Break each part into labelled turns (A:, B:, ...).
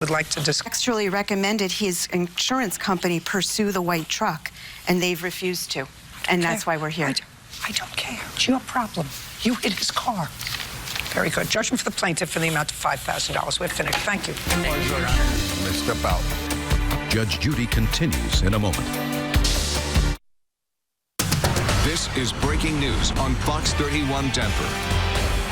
A: would like to discuss.
B: Actually recommended his insurance company pursue the white truck, and they've refused to. And that's why we're here.
A: I don't care. It's your problem. You hit his car. Very good. Judgment for the plaintiff for the amount of $5,000. We're finished. Thank you.
C: Let's step out. Judge Judy continues in a moment. This is breaking news on Fox 31 Denver.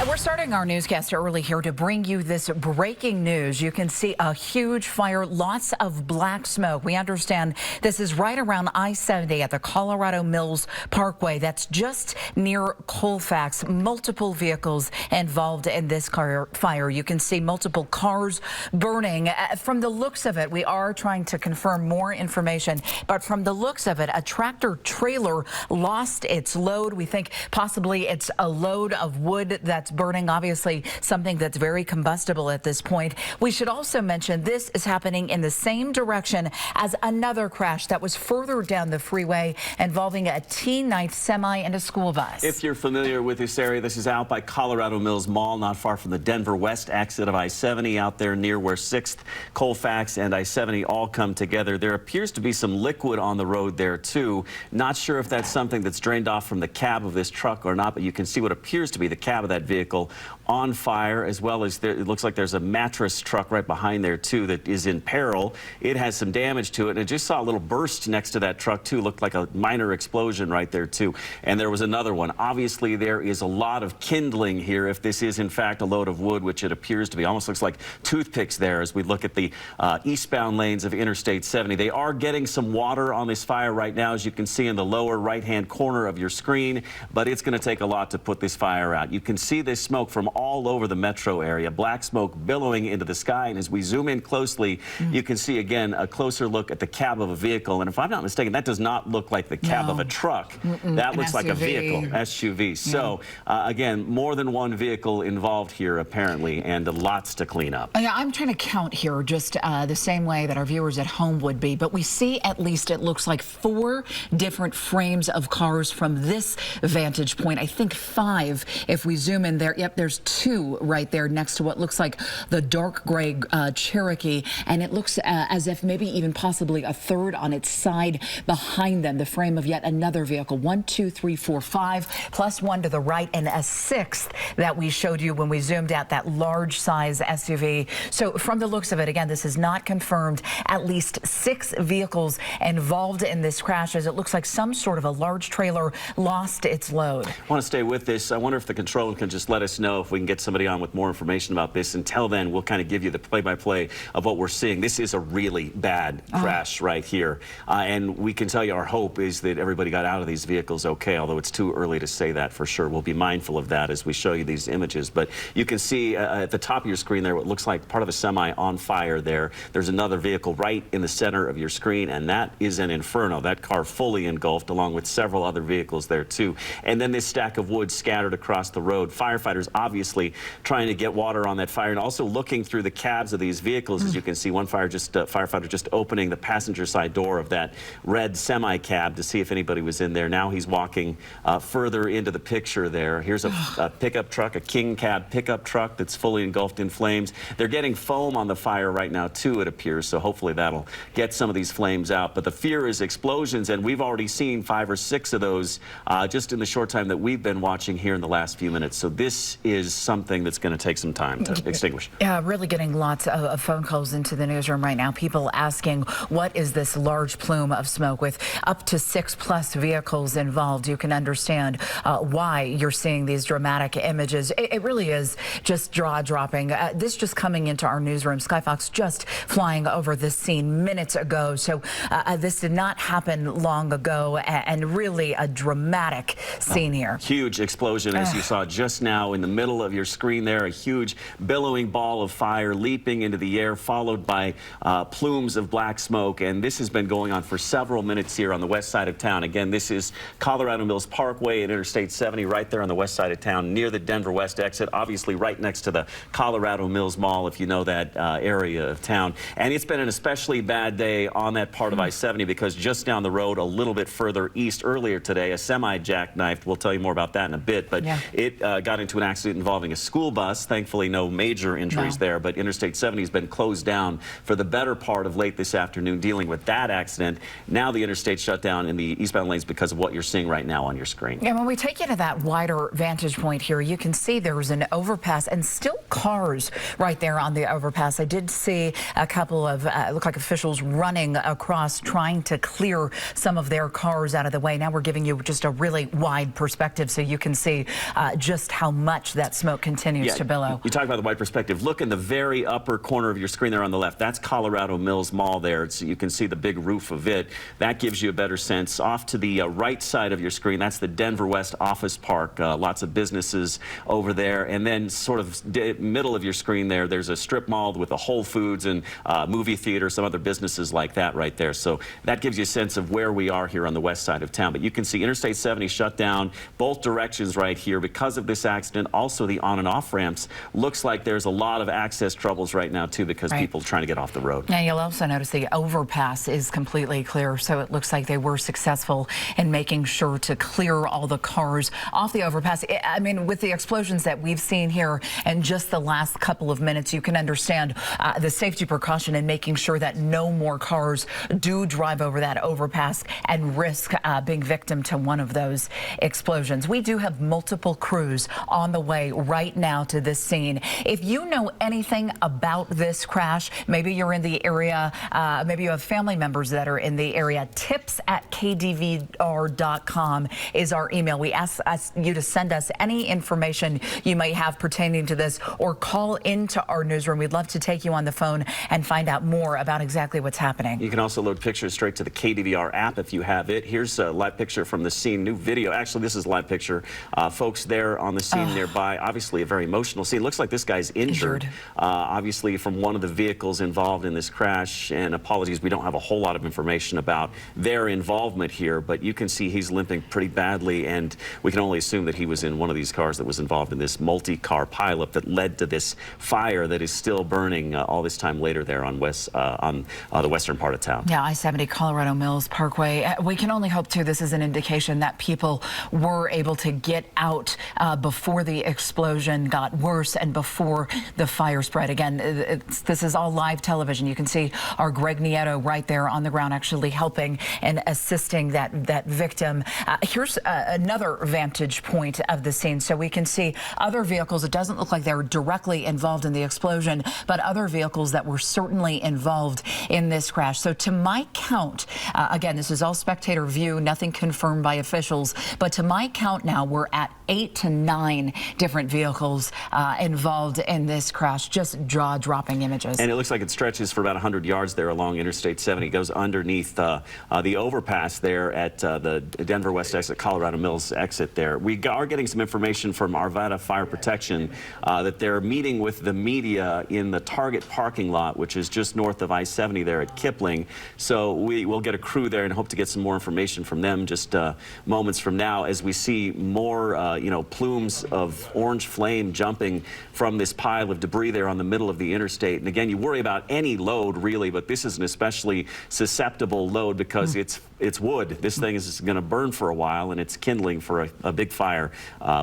D: We're starting our newscast early here to bring you this breaking news. You can see a huge fire, lots of black smoke. We understand this is right around I-70 at the Colorado Mills Parkway. That's just near Colfax. Multiple vehicles involved in this fire. You can see multiple cars burning. From the looks of it, we are trying to confirm more information, but from the looks of it, a tractor trailer lost its load. We think possibly it's a load of wood that's burning, obviously something that's very combustible at this point. We should also mention this is happening in the same direction as another crash that was further down the freeway involving a T9 semi and a school bus.
E: If you're familiar with this area, this is out by Colorado Mills Mall, not far from the Denver West exit of I-70, out there near where 6th, Colfax, and I-70 all come together. There appears to be some liquid on the road there too. Not sure if that's something that's drained off from the cab of this truck or not, but you can see what appears to be the cab of that vehicle on fire, as well as it looks like there's a mattress truck right behind there too that is in peril. It has some damage to it, and I just saw a little burst next to that truck too. Looked like a minor explosion right there too. And there was another one. Obviously there is a lot of kindling here if this is in fact a load of wood, which it appears to be. Almost looks like toothpicks there as we look at the eastbound lanes of Interstate 70. They are getting some water on this fire right now, as you can see in the lower right hand corner of your screen, but it's going to take a lot to put this fire out. You can see this smoke from all over the metro area, black smoke billowing into the sky, and as we zoom in closely, you can see again a closer look at the cab of a vehicle, and if I'm not mistaken, that does not look like the cab of a truck. That looks like a vehicle, SUV. So again, more than one vehicle involved here apparently, and lots to clean up.
D: Yeah, I'm trying to count here just the same way that our viewers at home would be, but we see at least, it looks like 4 different frames of cars from this vantage point. I think 5 if we zoom in there. Yep, there's 2 right there next to what looks like the dark gray Cherokee, and it looks as if maybe even possibly a 3rd on its side behind them, the frame of yet another vehicle. 1, 2, 3, 4, 5, plus 1 to the right, and a 6th that we showed you when we zoomed out, that large size SUV. So from the looks of it, again, this is not confirmed. At least 6 vehicles involved in this crash, as it looks like some sort of a large trailer lost its load.
E: I want to stay with this. I wonder if the controller can just let us know if we can get somebody on with more information about this. Until then, we'll kind of give you the play-by-play of what we're seeing. This is a really bad crash right here. And we can tell you our hope is that everybody got out of these vehicles okay, although it's too early to say that for sure. We'll be mindful of that as we show you these images. But you can see at the top of your screen there what looks like part of a semi on fire there. There's another vehicle right in the center of your screen, and that is an inferno. That car fully engulfed, along with several other vehicles there too. And then this stack of wood scattered across the road. Firefighters obviously trying to get water on that fire, and also looking through the cabs of these vehicles. As you can see, one firefighter just opening the passenger side door of that red semi cab to see if anybody was in there. Now he's walking further into the picture there. Here's a pickup truck, a King Cab pickup truck that's fully engulfed in flames. They're getting foam on the fire right now too, it appears, so hopefully that'll get some of these flames out. But the fear is explosions, and we've already seen 5 or 6 of those just in the short time that we've been watching here in the last few minutes. So this is something that's going to take some time to extinguish.
D: Yeah, really getting lots of phone calls into the newsroom right now. People asking, what is this large plume of smoke with up to 6+ vehicles involved? You can understand why you're seeing these dramatic images. It really is just jaw-dropping. This just coming into our newsroom. Skyfox just flying over this scene minutes ago. So this did not happen long ago, and really a dramatic scene here.
E: Huge explosion, as you saw just now in the middle of your screen there. A huge billowing ball of fire leaping into the air, followed by plumes of black smoke. And this has been going on for several minutes here on the west side of town. Again, this is Colorado Mills Parkway and Interstate 70 right there on the west side of town near the Denver West exit, obviously right next to the Colorado Mills Mall, if you know that area of town. And it's been an especially bad day on that part of I-70 because just down the road a little bit further east earlier today, a semi jackknifed, we'll tell you more about that in a bit, but it got into an accident involving involving a school bus. Thankfully, no major injuries there, but Interstate 70 has been closed down for the better part of late this afternoon dealing with that accident. Now the interstate shut down in the eastbound lanes because of what you're seeing right now on your screen.
D: And when we take you to that wider vantage point here, you can see there's an overpass and still cars right there on the overpass. I did see a couple of, look like officials running across trying to clear some of their cars out of the way. Now we're giving you just a really wide perspective so you can see just how much that smoke continues to billow.
E: You talk about the wide perspective. Look in the very upper corner of your screen there on the left. That's Colorado Mills Mall there. You can see the big roof of it. That gives you a better sense. Off to the right side of your screen, that's the Denver West Office Park. Lots of businesses over there. And then sort of middle of your screen there, there's a strip mall with a Whole Foods and movie theater, some other businesses like that right there. So that gives you a sense of where we are here on the west side of town. But you can see Interstate 70 shut down both directions right here because of this accident. Also the on and off ramps. Looks like there's a lot of access troubles right now too because people trying to get off the road.
D: And you'll also notice the overpass is completely clear. So it looks like they were successful in making sure to clear all the cars off the overpass. I mean, with the explosions that we've seen here in just the last couple of minutes, you can understand the safety precaution in making sure that no more cars do drive over that overpass and risk being victim to one of those explosions. We do have multiple crews on the way right now to this scene. If you know anything about this crash, maybe you're in the area, maybe you have family members that are in the area, tips@kdvr.com is our email. We ask you to send us any information you might have pertaining to this or call into our newsroom. We'd love to take you on the phone and find out more about exactly what's happening.
E: You can also load pictures straight to the KDVR app if you have it. Here's a live picture from the scene, new video. Actually, this is a live picture. Folks there on the scene nearby, obviously a very emotional scene. Looks like this guy's injured. Obviously from one of the vehicles involved in this crash, and apologies, we don't have a whole lot of information about their involvement here, but you can see he's limping pretty badly, and we can only assume that he was in one of these cars that was involved in this multi-car pileup that led to this fire that is still burning all this time later there on the western part of town.
D: Yeah, I-70 Colorado Mills Parkway. We can only hope, too, this is an indication that people were able to get out before the explosion got worse and before the fire spread. Again, this is all live television. You can see our Greg Nieto right there on the ground actually helping and assisting that victim. Here's another vantage point of the scene. So we can see other vehicles. It doesn't look like they were directly involved in the explosion, but other vehicles that were certainly involved in this crash. So to my count, again, this is all spectator view, nothing confirmed by officials, but to my count now, we're at 8 to 9 different vehicles involved in this crash. Just jaw-dropping images.
E: And it looks like it stretches for about 100 yards there along Interstate 70. It goes underneath the overpass there at the Denver West exit, Colorado Mills exit there. We are getting some information from Arvada Fire Protection that they're meeting with the media in the Target parking lot, which is just north of I-70 there at Kipling. So we will get a crew there and hope to get some more information from them just moments from now as we see more plumes of orange flame jumping from this pile of debris there on the middle of the interstate. And again, you worry about any load really, but this is an especially susceptible load because it's wood. This thing is going to burn for a while, and it's kindling for a big fire,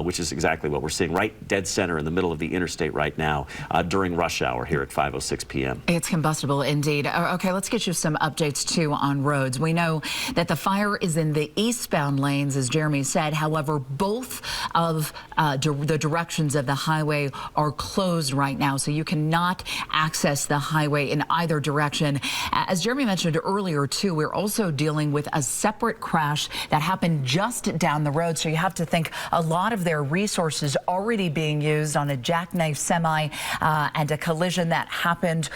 E: which is exactly what we're seeing right dead center in the middle of the interstate right now during rush hour here at 5:06 p.m.
D: It's combustible indeed. Okay, let's get you some updates too on roads. We know that the fire is in the eastbound lanes, as Jeremy said. However, both of the directions of the highway are closed right now, so you cannot access the highway in either direction. As Jeremy mentioned earlier too, we're also dealing with a separate crash that happened just down the road, so you have to think a lot of their resources already being used on a jackknife semi and a collision that happened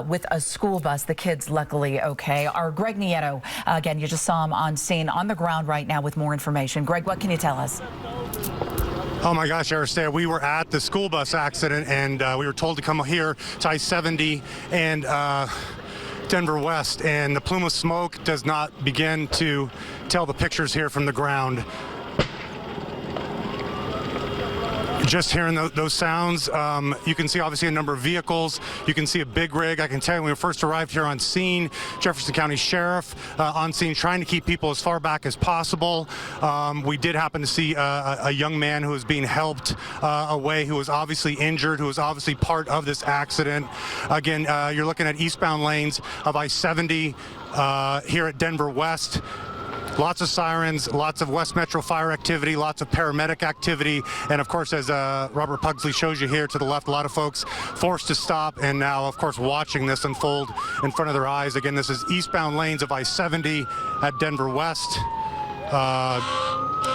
D: with a school bus. The kids luckily okay. Our Greg Nieto, again, you just saw him on scene on the ground right now with more information. Greg, what can you tell us?
F: Oh my gosh, Aristair, we were at the school bus accident, and we were told to come here to I-70 and Denver West, and the plume of smoke does not begin to tell the pictures here from the ground. Just hearing those sounds, you can see obviously a number of vehicles. You can see a big rig. I can tell you when we first arrived here on scene, Jefferson County Sheriff on scene trying to keep people as far back as possible. We did happen to see a young man who was being helped away, who was obviously injured, who was obviously part of this accident. Again, you're looking at eastbound lanes of I-70 here at Denver West. Lots of sirens, lots of West Metro fire activity, lots of paramedic activity, and of course, as Robert Pugsley shows you here to the left, a lot of folks forced to stop and now, of course, watching this unfold in front of their eyes. Again, this is eastbound lanes of I-70 at Denver West.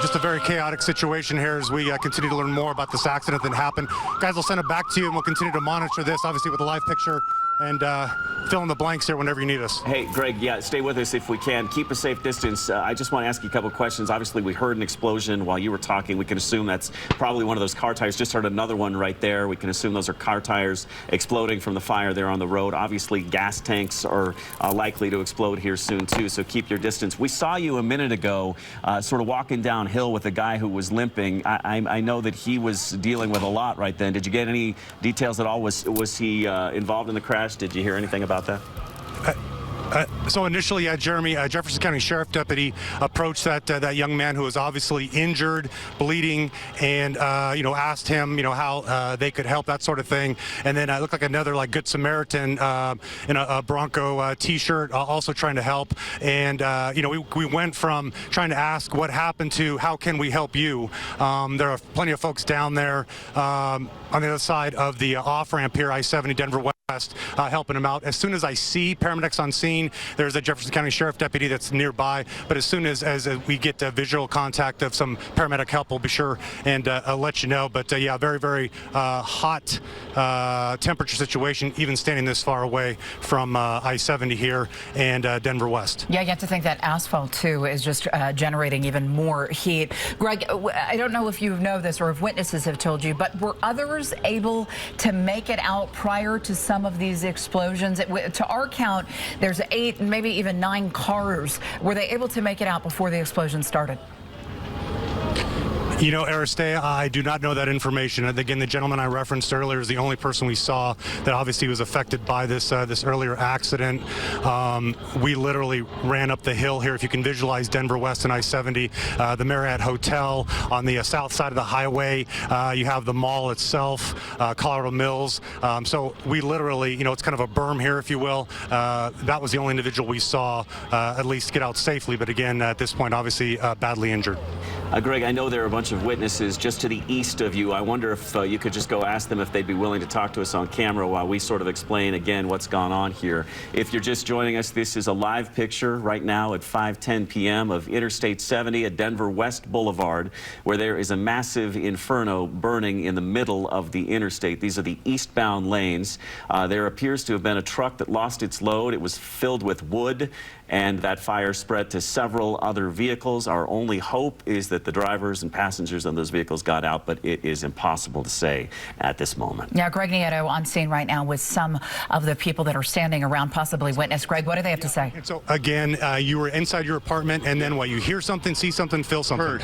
F: Just a very chaotic situation here as we continue to learn more about this accident that happened. Guys, we'll send it back to you, and we'll continue to monitor this, obviously, with a live picture, and fill in the blanks here whenever you need us.
E: Hey, Greg, yeah, stay with us if we can. Keep a safe distance. I just want to ask you a couple of questions. Obviously, we heard an explosion while you were talking. We can assume that's probably one of those car tires. Just heard another one right there. We can assume those are car tires exploding from the fire there on the road. Obviously, gas tanks are likely to explode here soon, too, so keep your distance. We saw you a minute ago sort of walking downhill with a guy who was limping. I know that he was dealing with a lot right then. Did you get any details at all? Was he involved in the crash? Did you hear anything about that?
F: So initially, Jeremy, Jefferson County Sheriff deputy approached that young man who was obviously injured, bleeding, and asked him, how they could help, that sort of thing. And then it looked like another Good Samaritan in a Bronco T-shirt, also trying to help. And we went from trying to ask what happened to how can we help you. There are plenty of folks down there on the other side of the off ramp here, I-70 Denver West, helping them out. As soon as I see paramedics on scene, there's a Jefferson County Sheriff deputy that's nearby. But as soon as we get visual contact of some paramedic help, we'll be sure and I'll let you know. But yeah, very, very hot temperature situation, even standing this far away from I-70 here and Denver West.
D: Yeah, you have to think that asphalt, too, is just generating even more heat. Greg, I don't know if you know this or if witnesses have told you, but were others able to make it out prior to some of these explosions? To our count, there's 8, maybe even 9 cars. Were they able to make it out before the explosion started?
F: Aristea, I do not know that information. And again, the gentleman I referenced earlier is the only person we saw that obviously was affected by this earlier accident. We literally ran up the hill here. If you can visualize Denver West and I-70, the Marriott Hotel on the south side of the highway. You have the mall itself, Colorado Mills. So we literally, it's kind of a berm here, if you will. That was the only individual we saw at least get out safely. But again, at this point, obviously badly injured.
E: Greg, I know there are a bunch of witnesses just to the east of you. I wonder if you could just go ask them if they'd be willing to talk to us on camera while we sort of explain again what's gone on here. If you're just joining us, this is a live picture right now at 5:10 p.m. of Interstate 70 at Denver West Boulevard, where there is a massive inferno burning in the middle of the interstate. These are the eastbound lanes. There appears to have been a truck that lost its load. It was filled with wood, and that fire spread to several other vehicles. Our only hope is that the drivers and passengers on those vehicles got out, but it is impossible to say at this moment.
D: Now, Greg Nieto on scene right now with some of the people that are standing around, possibly witness. Greg, what do they have to say?
F: So again, you were inside your apartment, and then what? You hear something, see something, feel something?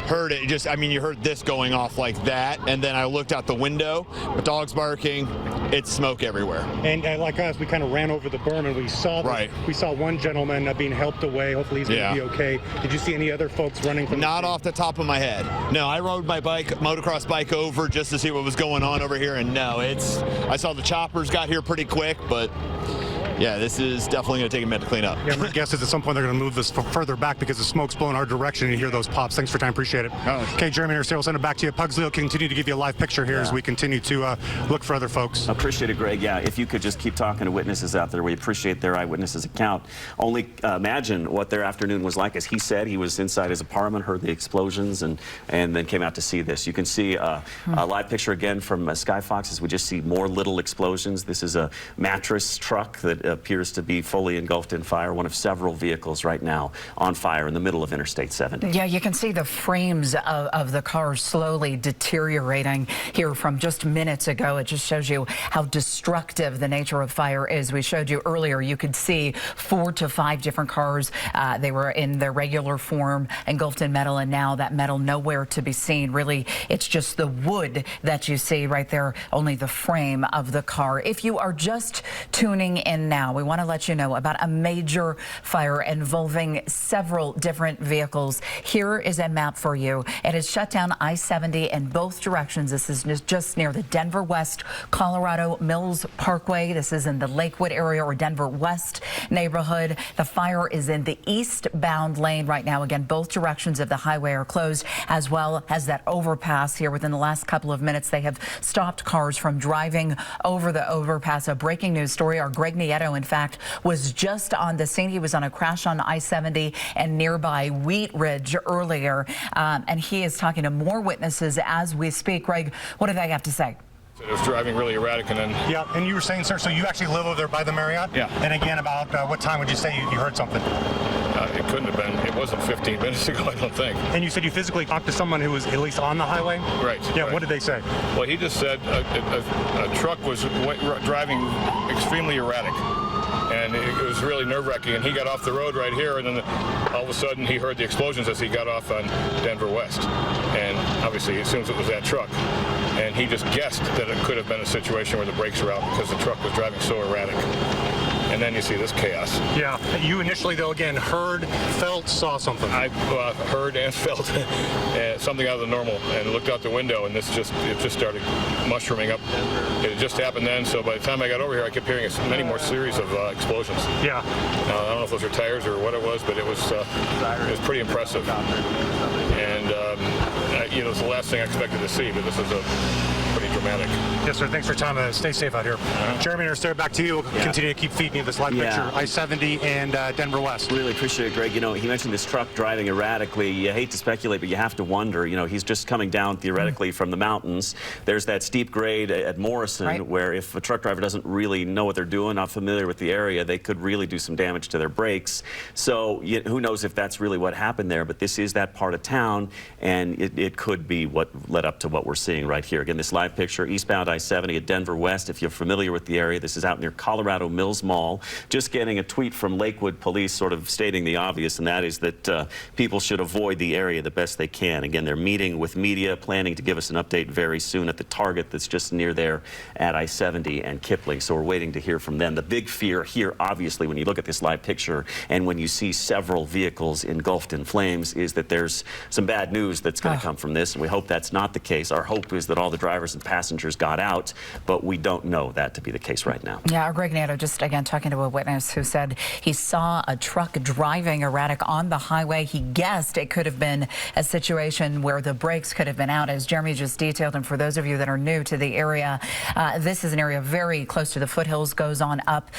G: Heard it. Just, you heard this going off like that, and then I looked out the window, the dog's barking, it's smoke everywhere.
F: And like us, we kind of ran over the berm, and we saw we saw one gentleman being helped away. Hopefully he's going to be okay. Did you see any other folks running from?
G: Not off the top of my head. No, I rode my motocross bike over just to see what was going on over here, and no, I saw the choppers got here pretty quick, but yeah, this is definitely going to take a minute to clean up.
F: Yeah, my guess is at some point they're going to move this further back because the smoke's blowing our direction and you hear those pops. Thanks for your time. Appreciate it. Okay, Jeremy and we'll send it back to you. Pugsley will continue to give you a live picture here as we continue to look for other folks.
E: Appreciate it, Greg. Yeah, if you could just keep talking to witnesses out there, we appreciate their eyewitnesses account. Only imagine what their afternoon was like. As he said, he was inside his apartment, heard the explosions, and then came out to see this. You can see a live picture again from Sky Fox as we just see more little explosions. This is a mattress truck that appears to be fully engulfed in fire. One of several vehicles right now on fire in the middle of Interstate 70.
D: Yeah, you can see the frames of the cars slowly deteriorating here from just minutes ago. It just shows you how destructive the nature of fire is. We showed you earlier, you could see 4 to 5 different cars. They were in their regular form, engulfed in metal, and now that metal nowhere to be seen. Really, it's just the wood that you see right there, only the frame of the car. If you are just tuning in now, we want to let you know about a major fire involving several different vehicles. Here is a map for you. It has shut down I-70 in both directions. This is just near the Denver West Colorado Mills Parkway. This is in the Lakewood area or Denver West neighborhood. The fire is in the eastbound lane right now. Again, both directions of the highway are closed, as well as that overpass here. Within the last couple of minutes, they have stopped cars from driving over the overpass. A breaking news story. Our Greg Nieto, in fact, was just on the scene. He was on a crash on I-70 and nearby Wheat Ridge earlier, and he is talking to more witnesses as we speak. Greg, what do they have to say?
H: It was driving really erratic, and then...
F: Yeah, and you were saying, sir, so you actually live over there by the Marriott?
H: Yeah.
F: And again, about what time would you say you heard something?
H: It couldn't have been. It wasn't 15 minutes ago, I don't think.
F: And you said you physically talked to someone who was at least on the highway?
H: Right.
F: Yeah,
H: right.
F: what did they say?
H: Well, he just said a truck was driving extremely erratic. And it was really nerve-wracking, and he got off the road right here, and then all of a sudden he heard the explosions as he got off on Denver West. And obviously he assumes it was that truck. And he just guessed that it could have been a situation where the brakes were out because the truck was driving so erratic. And then you see this chaos.
F: Yeah. You initially, though, again, heard, felt, saw something.
H: I heard and felt something out of the normal, and looked out the window, and it just started mushrooming up. It just happened then, so by the time I got over here, I kept hearing many more series of explosions.
F: Yeah.
H: I don't know if those were tires or what it was, but it was pretty impressive. And it was the last thing I expected to see, but this is pretty dramatic.
F: Yes, sir. Thanks for your time. Stay safe out here. Jeremy, Interstellar, back to you. We'll continue to keep feeding you this live picture. I-70 and Denver West.
E: Really appreciate it, Greg. You know, he mentioned this truck driving erratically. You hate to speculate, but you have to wonder. You know, he's just coming down theoretically from the mountains. There's that steep grade at Morrison where if a truck driver doesn't really know what they're doing, not familiar with the area, they could really do some damage to their brakes. So who knows if that's really what happened there, but this is that part of town, and it could be what led up to what we're seeing right here. Again, this live picture, eastbound I-70 at Denver West. If you're familiar with the area, this is out near Colorado Mills Mall. Just getting a tweet from Lakewood Police sort of stating the obvious, and that is that people should avoid the area the best they can. Again, they're meeting with media, planning to give us an update very soon at the Target that's just near there at I-70 and Kipling. So we're waiting to hear from them. The big fear here, obviously, when you look at this live picture and when you see several vehicles engulfed in flames, is that there's some bad news that's going to come from this, and we hope that's not the case. Our hope is that all the drivers and passengers got out, but we don't know that to be the case right now.
D: Yeah, Greg Nieto just again talking to a witness who said he saw a truck driving erratic on the highway. He guessed it could have been a situation where the brakes could have been out, as Jeremy just detailed. And for those of you that are new to the area, this is an area very close to the foothills, goes on up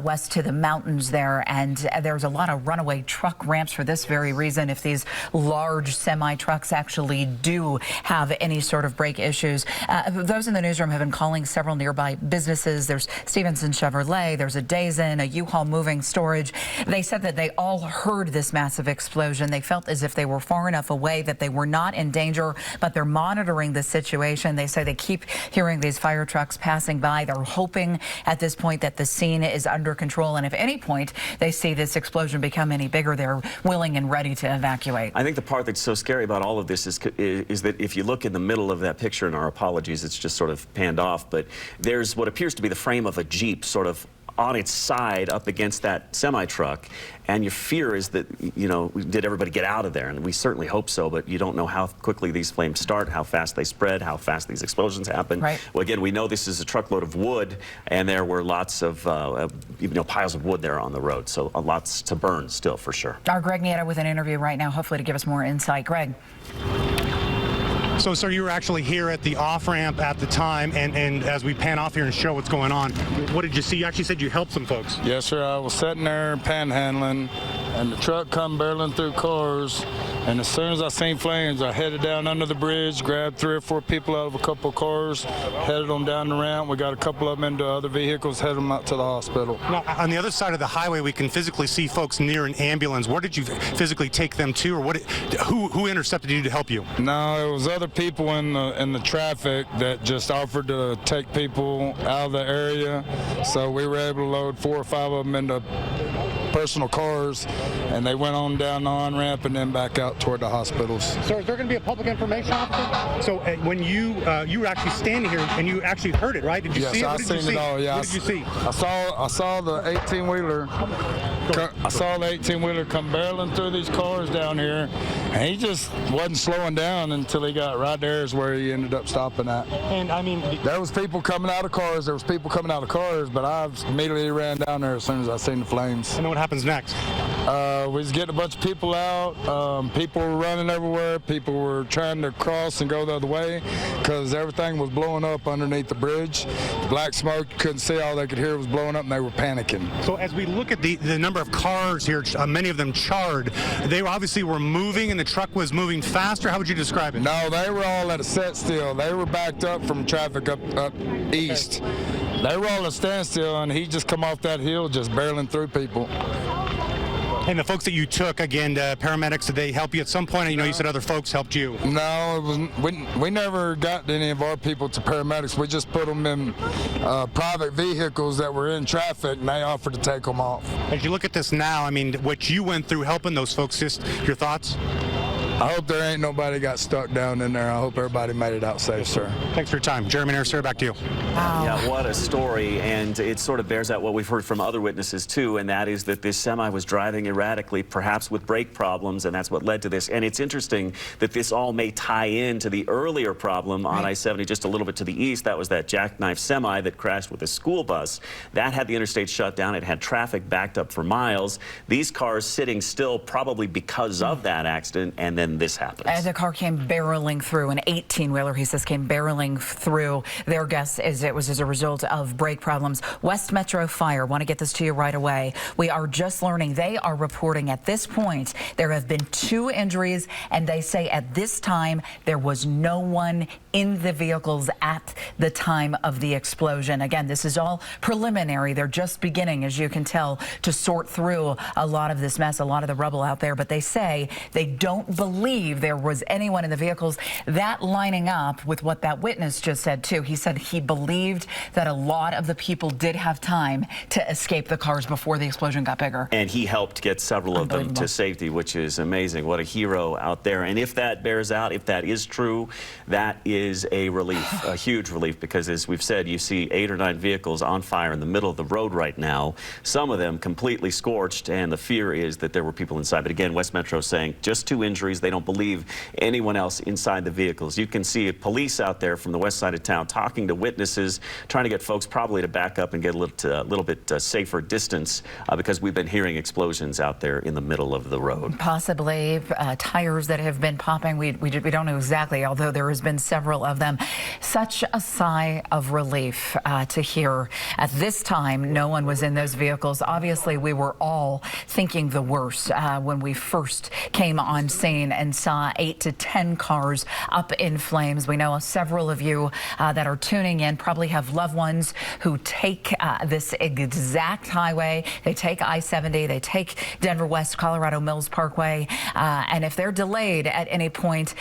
D: west to the mountains there, and there's a lot of runaway truck ramps for this very reason. If these large semi-trucks actually do have any sort of brake issues. Those in the newsroom have been calling several nearby businesses. There's Stevenson Chevrolet, there's a Days Inn, a U-Haul Moving Storage. They said that they all heard this massive explosion. They felt as if they were far enough away that they were not in danger, but they're monitoring the situation. They say they keep hearing these fire trucks passing by. They're hoping at this point that the scene is under control, and if at any point they see this explosion become any bigger, they're willing and ready to evacuate.
E: I think the part that's so scary about all of this is that if you look in the middle of that picture, and our apologies, it's just sort of panned off, but there's what appears to be the frame of a Jeep sort of on its side up against that semi-truck, and your fear is that, you know, did everybody get out of there? And we certainly hope so, but you don't know how quickly these flames start, how fast they spread, how fast these explosions happen. Well, again, we know this is a truckload of wood, and there were lots of piles of wood there on the road, so lots to burn still for sure.
D: Our Greg Nieto with an interview right now, hopefully to give us more insight. Greg.
F: So, sir, you were actually here at the off-ramp at the time, and as we pan off here and show what's going on, what did you see? You actually said you helped some folks.
I: Yes, sir. I was sitting there panhandling, and the truck come barreling through cars. And as soon as I seen flames, I headed down under the bridge, grabbed 3 or 4 people out of a couple of cars, headed them down the ramp. We got a couple of them into other vehicles, headed them out to the hospital.
F: Now, on the other side of the highway, we can physically see folks near an ambulance. Where did you physically take them to, or who intercepted you to help you?
I: No, it was other people in the traffic that just offered to take people out of the area. So we were able to load 4 or 5 of them into personal cars, and they went on down the on-ramp and then back out toward the hospitals.
F: Sir, is there going to be a public information officer? So when you were actually standing here and you actually heard it, right? Did you see it?
I: Yes, I seen it all. Yeah,
F: what did you see?
I: I saw the 18-wheeler. I saw the 18-wheeler come barreling through these cars down here, and he just wasn't slowing down until he got right there is where he ended up stopping at.
F: And I mean,
I: there was people coming out of cars. But I immediately ran down there as soon as I seen the flames.
F: And then what happens next?
I: We was getting a bunch of people out. People were running everywhere. People were trying to cross and go the other way because everything was blowing up underneath the bridge. The black smoke, couldn't see. All they could hear was blowing up, and they were panicking.
F: So as we look at the number of cars here, many of them charred, they obviously were moving, and the truck was moving faster. How would you describe it?
I: No, they were all at a set still. They were backed up from traffic up east. They were all at a standstill, and he just come off that hill just barreling through people.
F: And the folks that you took, again, the paramedics, did they help you at some point? You know, you said other folks helped you.
I: No, it was, we never got any of our people to paramedics. We just put them in private vehicles that were in traffic, and they offered to take them off.
F: As you look at this now, I mean, what you went through helping those folks, just your thoughts?
I: I hope there ain't nobody got stuck down in there. I hope everybody made it out safe, sir.
F: Thanks for your time. Jeremy and Sarah, back to you.
D: Wow.
E: Yeah, what a story, and it sort of bears out what we've heard from other witnesses too, and that is that this semi was driving erratically, perhaps with brake problems, and that's what led to this. And it's interesting that this all may tie into the earlier problem on I-70 just a little bit to the east. That was that jackknife semi that crashed with a school bus. That had the interstate shut down. It had traffic backed up for miles. These cars sitting still probably because of that accident, and then this happens.
D: And the car came barreling through, an 18-wheeler, he says, came barreling through. Their guess is it was as a result of brake problems. West Metro Fire, want to get this to you right away. We are just learning. They are reporting at this point there have been 2 injuries, and they say at this time there was no one in the vehicles at the time of the explosion. Again, this is all preliminary. They're just beginning, as you can tell, to sort through a lot of this mess, a lot of the rubble out there. But they say they don't believe there was anyone in the vehicles. That lining up with what that witness just said, too. He said he believed that a lot of the people did have time to escape the cars before the explosion got bigger.
E: And he helped get several of them to safety, which is amazing. What a hero out there. And if that bears out, if that is true, that is a relief, a huge relief, because as we've said, you see 8 or 9 vehicles on fire in the middle of the road right now, some of them completely scorched, and the fear is that there were people inside. But again, West Metro saying just 2 injuries. They don't believe anyone else inside the vehicles. You can see police out there from the west side of town talking to witnesses, trying to get folks probably to back up and get a little bit safer distance because we've been hearing explosions out there in the middle of the road.
D: Possibly tires that have been popping. We don't know exactly, although there has been several of them. Such a sigh of relief to hear. At this time, no one was in those vehicles. Obviously, we were all thinking the worst when we first came on scene and saw 8 to 10 cars up in flames. We know several of you that are tuning in probably have loved ones who take this exact highway. They take I-70, they take Denver West, Colorado Mills Parkway, and if they're delayed at any point,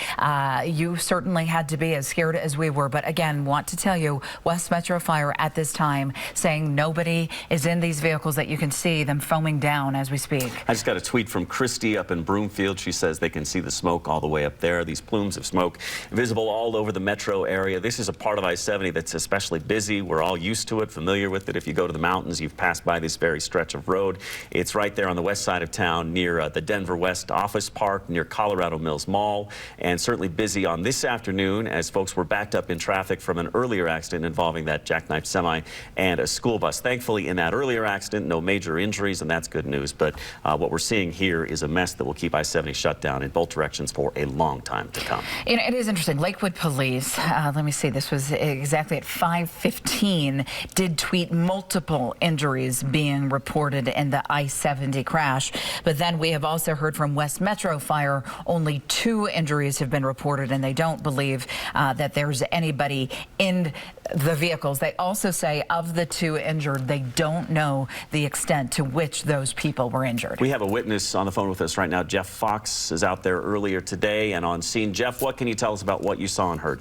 D: you certainly had to be as scared as we were. But again, want to tell you, West Metro Fire at this time saying nobody is in these vehicles, that you can see them foaming down as we speak.
E: I just got a tweet from Christy up in Broomfield. She says they can see the smoke all the way up there. These plumes of smoke visible all over the metro area. This is a part of I-70 that's especially busy. We're all used to it, familiar with it. If you go to the mountains, you've passed by this very stretch of road. It's right there on the west side of town near the Denver West Office Park, near Colorado Mills Mall, and certainly busy on this afternoon as folks were backed up in traffic from an earlier accident involving that jackknife semi and a school bus. Thankfully, in that earlier accident, no major injuries, and that's good news. But what we're seeing here is a mess that will keep I-70 shut down in both directions for a long time to come.
D: It is interesting. Lakewood Police, let me see, this was exactly at 5:15, did tweet multiple injuries being reported in the I-70 crash. But then we have also heard from West Metro Fire, only 2 injuries have been reported, and they don't believe that there's anybody in the vehicles. They also say of the 2 injured, they don't know the extent to which those people were injured.
E: We have a witness on the phone with us right now. Jeff Fox is out there earlier today and on scene. Jeff, what can you tell us about what you saw and heard?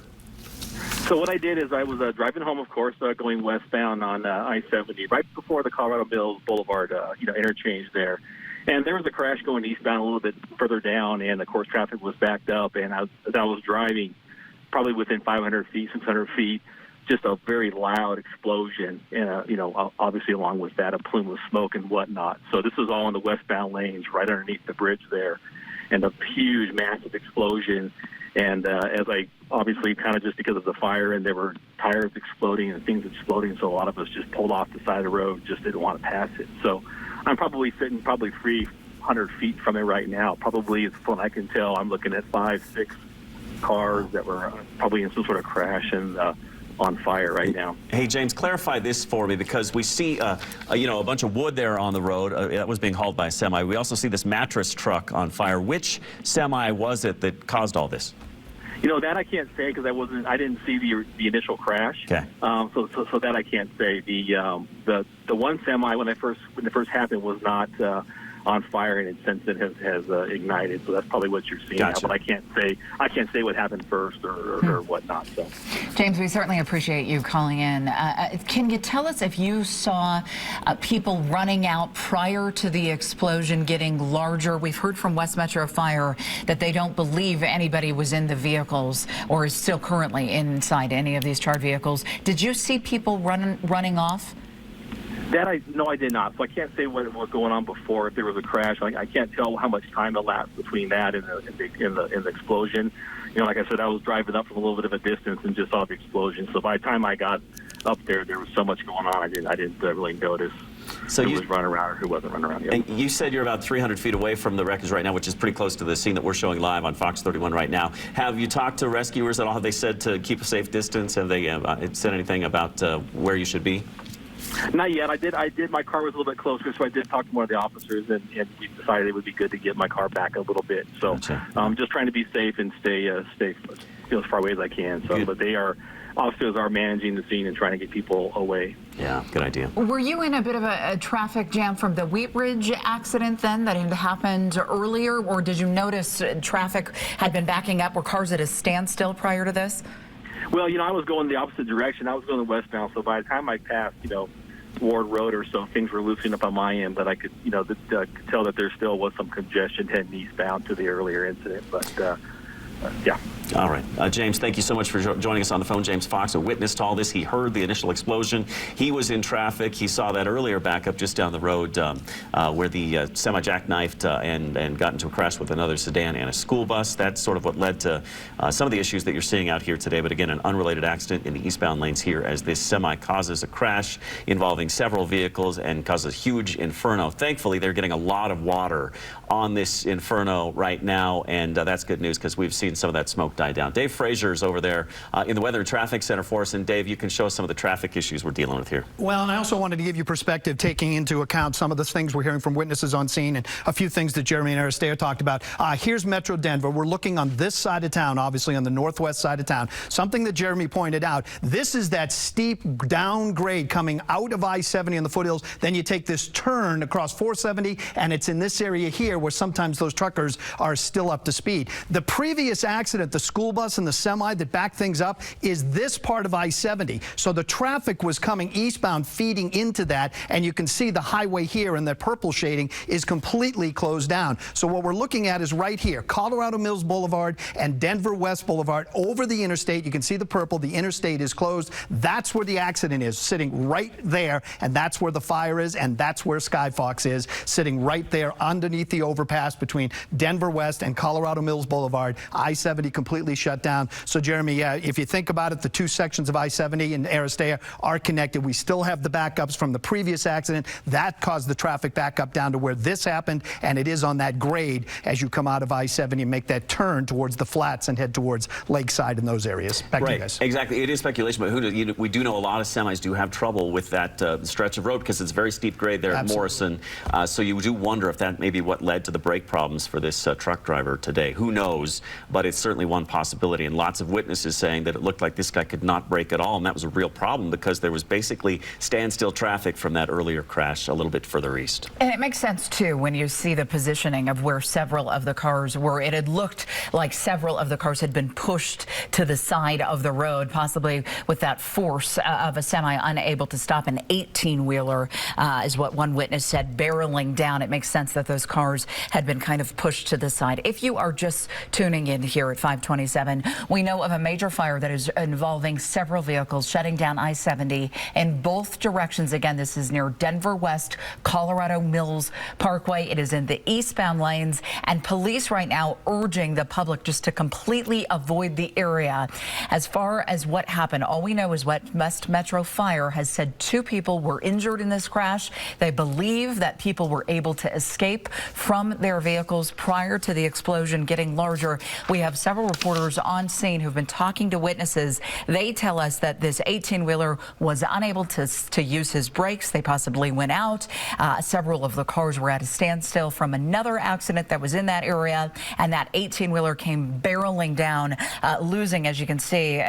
J: So what I did is I was driving home, of course, going westbound on I-70, right before the Colorado Mills Boulevard, interchange there. And there was a crash going eastbound a little bit further down, and, of course, traffic was backed up. And as I was driving, probably within 500 feet, 600 feet, just a very loud explosion, obviously along with that, a plume of smoke and whatnot. So this was all in the westbound lanes right underneath the bridge there, and a huge, massive explosion. And as I obviously kind of just because of the fire, and there were tires exploding and things exploding, so a lot of us just pulled off the side of the road, just didn't want to pass it. So I'm probably sitting 300 feet from it right now. Probably, from what I can tell, I'm looking at 5, 6 cars that were probably in some sort of crash and on fire right now.
E: Hey, James, clarify this for me, because we see, a bunch of wood there on the road that was being hauled by a semi. We also see this mattress truck on fire. Which semi was it that caused all this?
J: That I can't say because I didn't see the initial crash.
E: Okay.
J: So that I can't say. The one semi when it first happened was not on fire, and since then has ignited. So that's probably what you're seeing
E: Gotcha.
J: now. But I can't say what happened first or whatnot. So.
D: James, we certainly appreciate you calling in. Can you tell us if you saw people running out prior to the explosion getting larger? We've heard from West Metro Fire that they don't believe anybody was in the vehicles or is still currently inside any of these charred vehicles. Did you see people running off?
J: No, I did not. So I can't say what was going on before, if there was a crash. I can't tell how much time elapsed between that and the explosion. Like I said, I was driving up from a little bit of a distance and just saw the explosion. So by the time I got up there was so much going on. I didn't really notice who was running around or who wasn't running around. Yet.
E: And you said you're about 300 feet away from the wreckage right now, which is pretty close to the scene that we're showing live on Fox 31 right now. Have you talked to rescuers at all? Have they said to keep a safe distance? Have they said anything about where you should be?
J: Not yet. I did. My car was a little bit closer, so I did talk to one of the officers, and we decided it would be good to get my car back a little bit. So I'm just trying to be safe and stay as far away as I can. So, but officers are managing the scene and trying to get people away.
E: Yeah, good idea.
D: Were you in a bit of a traffic jam from the Wheat Ridge accident then that had happened earlier, or did you notice traffic had been backing up? Were cars at a standstill prior to this?
J: Well, I was going the opposite direction. I was going westbound, so by the time I passed, Ward Road or so, things were loosening up on my end, but I could, could tell that there still was some congestion heading eastbound to the earlier incident. But yeah.
E: All right. James, thank you so much for joining us on the phone. James Fox, a witness to all this. He heard the initial explosion. He was in traffic. He saw that earlier backup just down the road where the semi jackknifed and got into a crash with another sedan and a school bus. That's sort of what led to some of the issues that you're seeing out here today. But again, an unrelated accident in the eastbound lanes here as this semi causes a crash involving several vehicles and causes a huge inferno. Thankfully, they're getting a lot of water on this inferno right now, and that's good news because we've seen some of that smoke die down. Dave Frazier is over there in the Weather and Traffic Center for us. And Dave, you can show us some of the traffic issues we're dealing with here.
K: Well, and I also wanted to give you perspective, taking into account some of the things we're hearing from witnesses on scene and a few things that Jeremy and Aristeo talked about. Here's Metro Denver. We're looking on this side of town, obviously on the northwest side of town. Something that Jeremy pointed out, this is that steep downgrade coming out of I-70 in the foothills. Then you take this turn across 470, and it's in this area here where sometimes those truckers are still up to speed. The previous accident, the school bus and the semi that backed things up, is this part of I-70. So the traffic was coming eastbound, feeding into that, and you can see the highway here and that purple shading is completely closed down. So what we're looking at is right here, Colorado Mills Boulevard and Denver West Boulevard over the interstate. You can see the purple. The interstate is closed. That's where the accident is, sitting right there, and that's where the fire is, and that's where Skyfox is, sitting right there underneath the overpass between Denver West and Colorado Mills Boulevard. I-70 completely shut down. So, Jeremy, if you think about it, the two sections of I-70 and Aristea are connected. We still have the backups from the previous accident. That caused the traffic back up down to where this happened, and it is on that grade as you come out of I-70 and make that turn towards the flats and head towards Lakeside in those areas. Back to you guys.
E: Exactly. It is speculation, but we do know a lot of semis do have trouble with that stretch of road because it's very steep grade there at Morrison. So you do wonder if that may be what led to the brake problems for this truck driver today. Who knows? But it's certainly one possibility. And lots of witnesses saying that it looked like this guy could not brake at all, and that was a real problem because there was basically standstill traffic from that earlier crash a little bit further east.
D: And it makes sense, too, when you see the positioning of where several of the cars were. It had looked like several of the cars had been pushed to the side of the road, possibly with that force of a semi unable to stop. An 18-wheeler is what one witness said, barreling down. It makes sense that those cars had been kind of pushed to the side. If you are just tuning in here at 527, we know of a major fire that is involving several vehicles shutting down I-70 in both directions. Again, this is near Denver West, Colorado Mills Parkway. It is in the eastbound lanes, and police right now urging the public just to completely avoid the area. As far as what happened, all we know is West Metro Fire has said 2 people were injured in this crash. They believe that people were able to escape from their vehicles prior to the explosion getting larger. We have several reporters on scene who've been talking to witnesses. They tell us that this 18-wheeler was unable to use his brakes. They possibly went out. Several of the cars were at a standstill from another accident that was in that area, and that 18-wheeler came barreling down, losing, as you can see,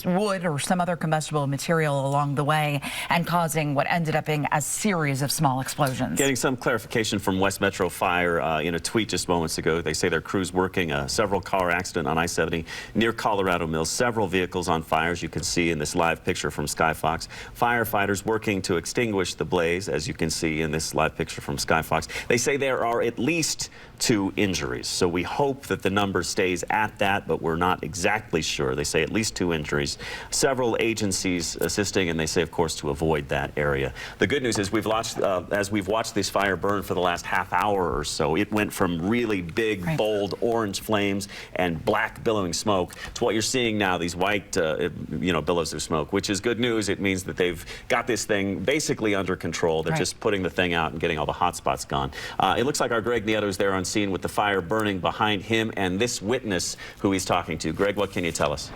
D: wood or some other combustible material along the way, and causing what ended up being a series of small explosions.
E: Getting some clarification from West Metro Fire in a tweet just moments ago. They say their crew's working a several car accident on I-70 near Colorado Mills. Several vehicles on fire, as you can see in this live picture from Skyfox. Firefighters working to extinguish the blaze, as you can see in this live picture from Skyfox. They say there are at least 2 injuries. So we hope that the number stays at that, but we're not exactly sure. They say at least 2 injuries. Several agencies assisting, and they say, of course, to avoid that area. The good news is as we've watched this fire burn for the last half hour or so, it went from really big, bold orange flames and black billowing smoke to what you're seeing now, these white, billows of smoke, which is good news. It means that they've got this thing basically under control. They're just putting the thing out and getting all the hot spots gone. It looks like our Greg Nieto's there on scene with the fire burning behind him and this witness who he's talking to. Greg, what can you tell us?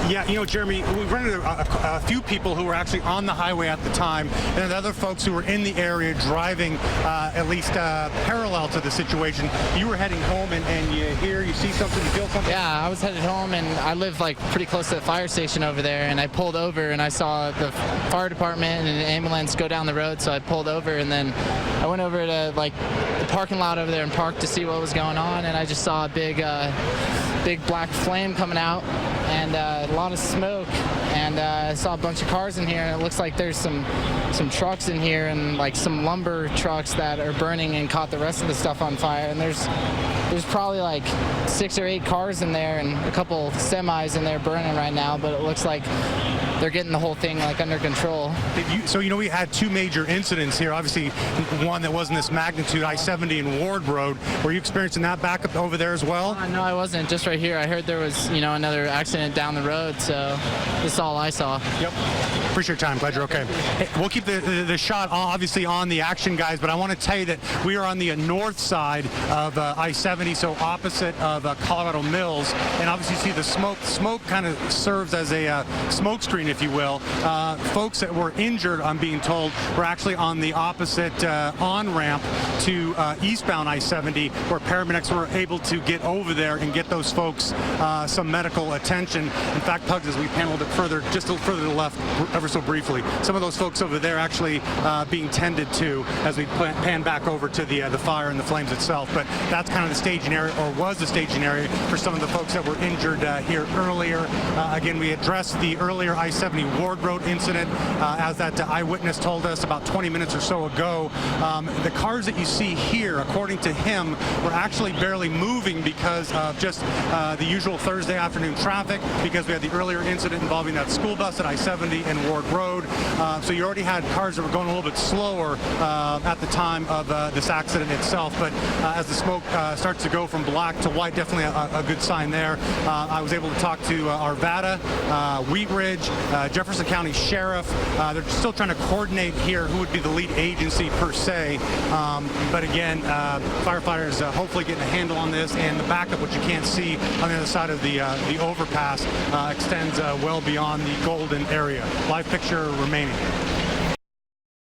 F: Yeah, Jeremy, we've run into a few people who were actually on the highway at the time, and other folks who were in the area driving at least parallel to the situation. You were heading home, and you see something, you feel something?
L: Yeah, I was headed home, and I live pretty close to the fire station over there, and I pulled over, and I saw the fire department and an ambulance go down the road, so I pulled over, and then I went over to the parking lot over there and parked to see what was going on, and I just saw a big black flame coming out and a lot of smoke, and I saw a bunch of cars in here, and it looks like there's some trucks in here and some lumber trucks that are burning and caught the rest of the stuff on fire, and there's probably 6 or 8 cars in there and a couple semis in there burning right now, but it looks like they're getting the whole thing under control.
F: So we had 2 major incidents here. Obviously, one that wasn't this magnitude, I-70 and Ward Road. Were you experiencing that backup over there as well?
L: No, I wasn't. Just right here. I heard there was another accident down the road, so this is all I saw.
F: Yep. Appreciate your time. Glad you're okay. Hey, we'll keep the shot obviously on the action, guys, but I want to tell you that we are on the north side of I-70, so opposite of Colorado Mills, and obviously you see the smoke. Smoke kind of serves as a smoke screen, if you will. Folks that were injured, I'm being told, were actually on the opposite on-ramp to eastbound I-70, where paramedics were able to get over there and get those folks some medical attention. In fact, Pugs, as we paneled it further, just a little further to the left, ever so briefly, some of those folks over there actually being tended to as we pan back over to the fire and the flames itself. But that's kind of the staging area, or was the staging area, for some of the folks that were injured here earlier. Again, we addressed the earlier I-70 I-70 Ward Road incident, as that eyewitness told us about 20 minutes or so ago. The cars that you see here, according to him, were actually barely moving because of just the usual Thursday afternoon traffic, because we had the earlier incident involving that school bus at I-70 and Ward Road. So you already had cars that were going a little bit slower at the time of this accident itself. But as the smoke starts to go from black to white, definitely a good sign there. I was able to talk to Arvada, Wheat Ridge, Jefferson County Sheriff. They're still trying to coordinate here who would be the lead agency per se. But again, firefighters hopefully getting a handle on this, and the backup, which you can't see on the other side of the overpass, extends well beyond the Golden area. Live picture remaining.